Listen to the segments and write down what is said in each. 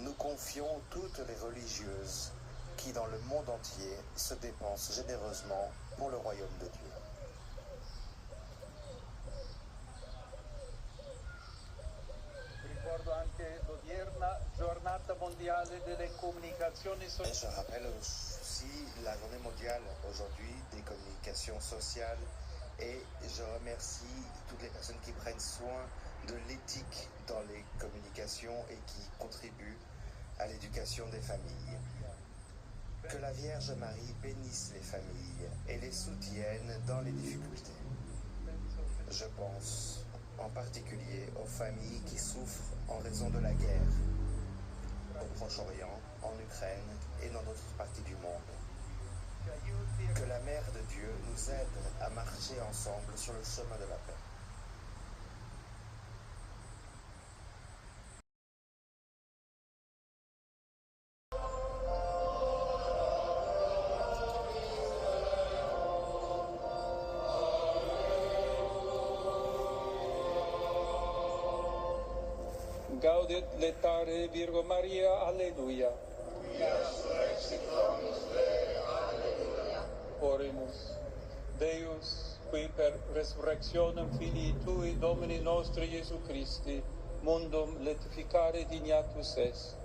nous confions toutes les religieuses qui, dans le monde entier, se dépensent généreusement pour le royaume de Dieu. Ricordo anche l'odierna giornata mondiale delle comunicazioni Et sociali. je rappelle aussi la journée mondiale aujourd'hui des communications sociales et je remercie toutes les personnes qui prennent soin de l'éthique dans les communications et qui contribuent à l'éducation des familles. Que la Vierge Marie bénisse les familles et les soutienne dans les difficultés. Je pense en particulier aux familles qui souffrent en raison de la guerre au Proche-Orient, en Ukraine et dans d'autres parties du monde. Que la Mère de Dieu nous aide à marcher ensemble sur le chemin de la paix. Gaudet letare Virgo Maria, alleluia. Oremus. Deus, qui per resurrectionem Filii Tui, Domini nostri Iesu Christi, mundum letificare dignatus est.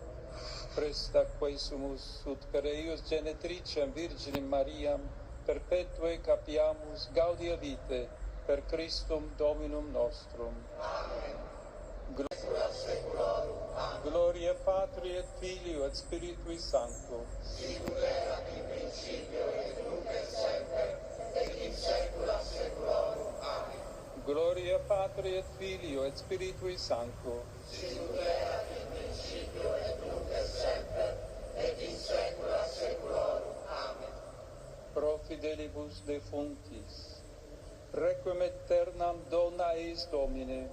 Presta quae sumus ut per eius genetricem Virginim Mariam perpetue capiamus gaudia vitae per Christum Dominum nostrum. Gloria Patri et Filio et Spiritui Sancto. Gloria Patri et Filio et Spiritui Sancto. Pro fidelibus defunctis, requiem aeternam dona eis Domine,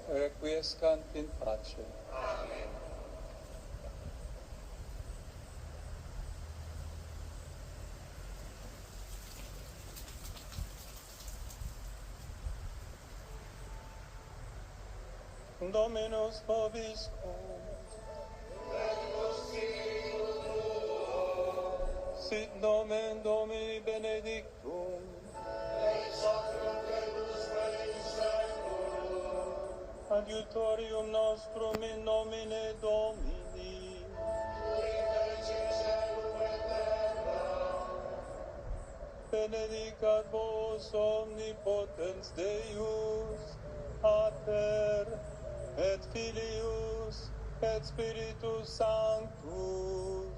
requiescant in pace. Amen. Dominus vobiscum. Sit nomen Domini benedictum. Adiutorium nostrum in nomine Domini. Benedicat vos omnipotens Deus, Pater, et Filius, et Spiritus Sanctus.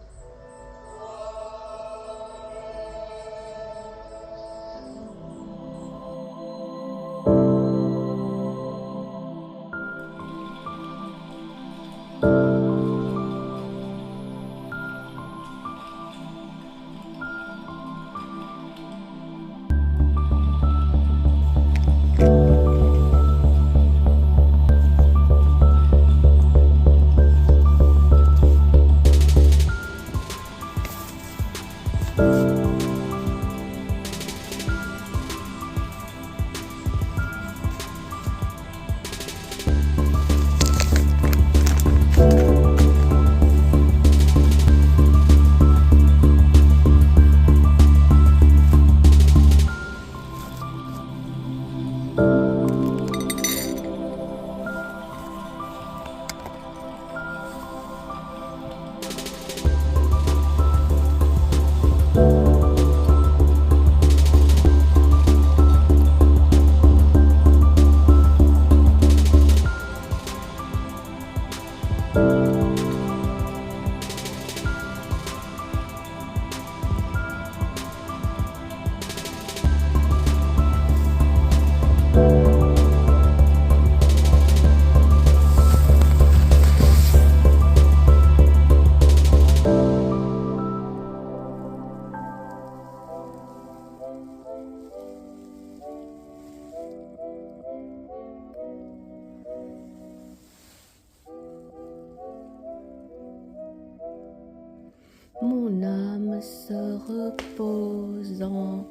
Mon âme se repose en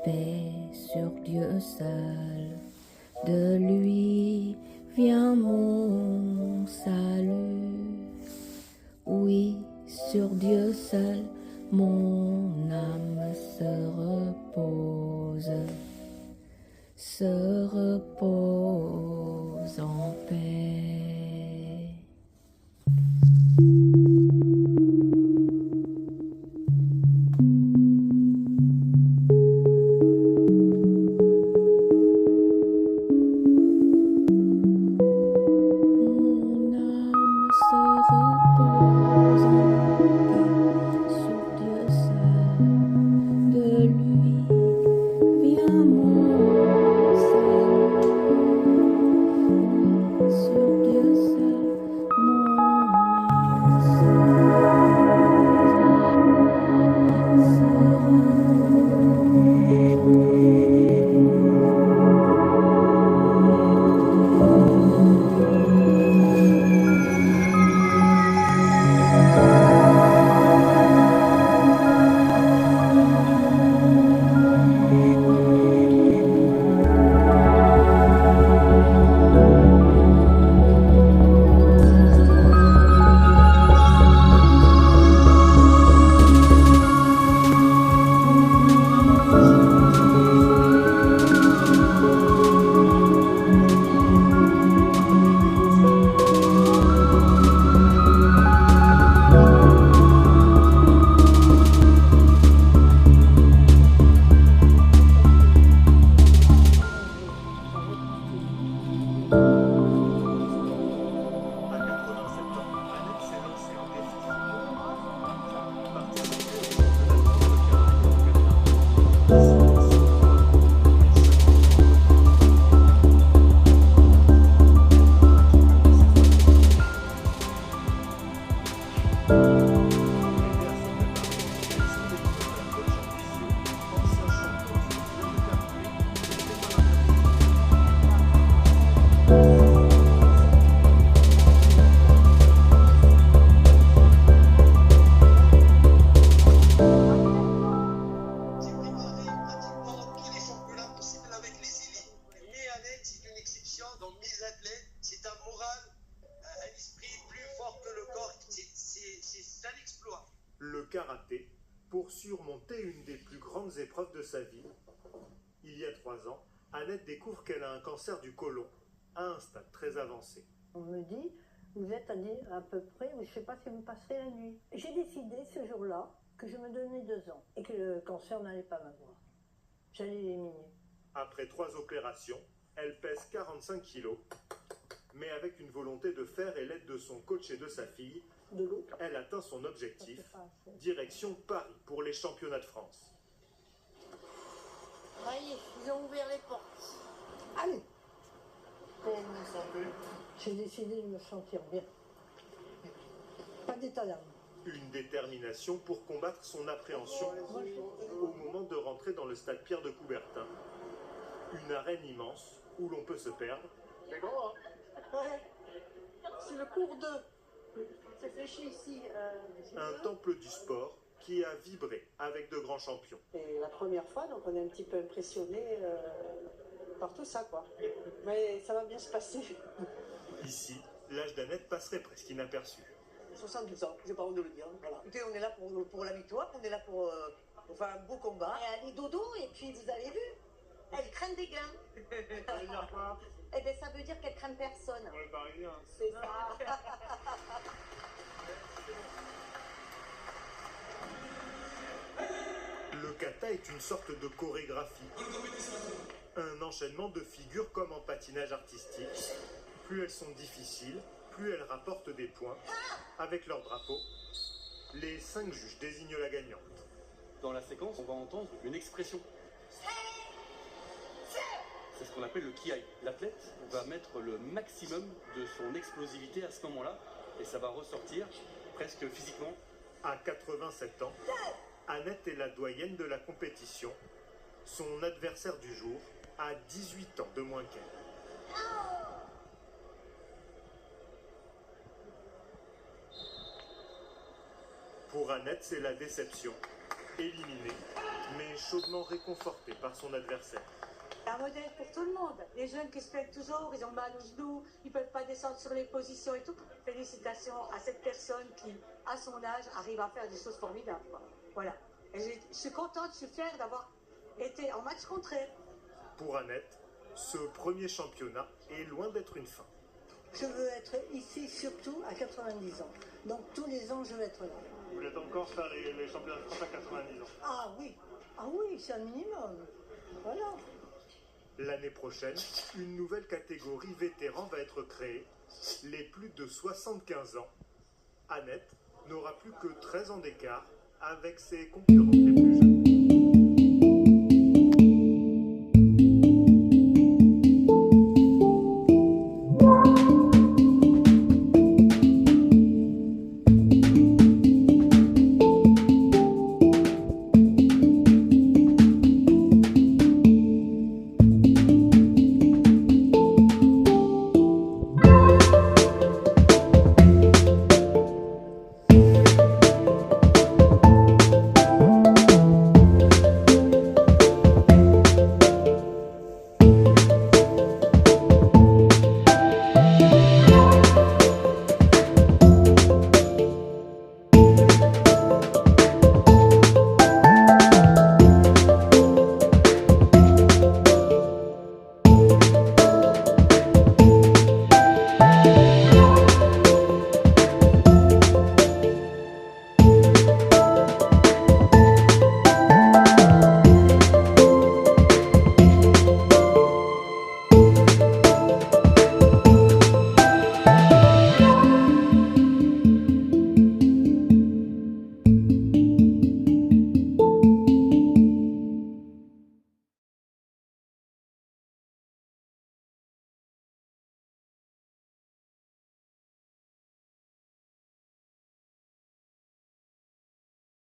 paix sur Dieu seul. De lui vient mon salut. Oui, sur Dieu seul, mon âme se repose en paix. Mon âme se repose en paix sur Dieu seul. De lui vient mon salut. Oui, sur Dieu seul, mon âme se Le karaté, pour surmonter une des plus grandes épreuves de sa vie. Il y a 3 ans, Annette découvre qu'elle a un cancer du côlon, à un stade très avancé. On me dit, vous êtes à peu près, je ne sais pas si vous passerez la nuit. J'ai décidé ce jour-là que je me donnais 2 ans et que le cancer n'allait pas m'avoir. J'allais l'éliminer. Après 3 opérations, elle pèse 45 kilos, mais avec une volonté de faire et l'aide de son coach et de sa fille, elle atteint son objectif, direction Paris pour les championnats de France. Allez, ils ont ouvert les portes. Allez. Comment vous vous sentez? J'ai décidé de me sentir bien. Pas d'état d'âme. Une détermination pour combattre son appréhension au moment de rentrer dans le stade Pierre de Coubertin. Une arène immense où l'on peut se perdre. C'est grand, hein? Ouais. C'est le cours 2. C'est fléchi ici. Un temple du sport qui a vibré avec de grands champions. C'est la première fois, donc on est un petit peu impressionné par tout ça, quoi. Mais ça va bien se passer. Ici, l'âge d'Annette passerait presque inaperçu. 72 ans, j'ai pas honte de le dire. Voilà. Écoutez, on est là pour la victoire, on est là pour faire un beau combat. Et allez dodo, et puis vous avez vu, elle craint des gains. Ça veut dire quoi? Eh bien ça veut dire qu'elle craint personne. Pour les Parisiens. C'est ça. Le kata est une sorte de chorégraphie. Un enchaînement de figures comme en patinage artistique. Plus elles sont difficiles, plus elles rapportent des points. Avec leur drapeau, les 5 juges désignent la gagnante. Dans la séquence, on va entendre une expression. C'est ce qu'on appelle le kiai. L'athlète va mettre le maximum de son explosivité à ce moment-là, et ça va ressortir presque physiquement. À 87 ans, Annette est la doyenne de la compétition. Son adversaire du jour a 18 ans de moins qu'elle. Pour Annette, c'est la déception. Éliminée, mais chaudement réconfortée par son adversaire. Un modèle pour tout le monde. Les jeunes qui se plaignent toujours, ils ont mal aux genoux, ils ne peuvent pas descendre sur les positions et tout. Félicitations à cette personne qui, à son âge, arrive à faire des choses formidables, quoi. Voilà. Et je suis contente, je suis fière d'avoir été en match contre elle. Pour Annette, ce premier championnat est loin d'être une fin. Je veux être ici surtout à 90 ans. Donc tous les ans, je veux être là. Vous voulez encore faire les championnats de France à 90 ans? Ah oui, c'est un minimum. Voilà. L'année prochaine, une nouvelle catégorie vétéran va être créée, les plus de 75 ans. Annette n'aura plus que 13 ans d'écart avec ses concurrents.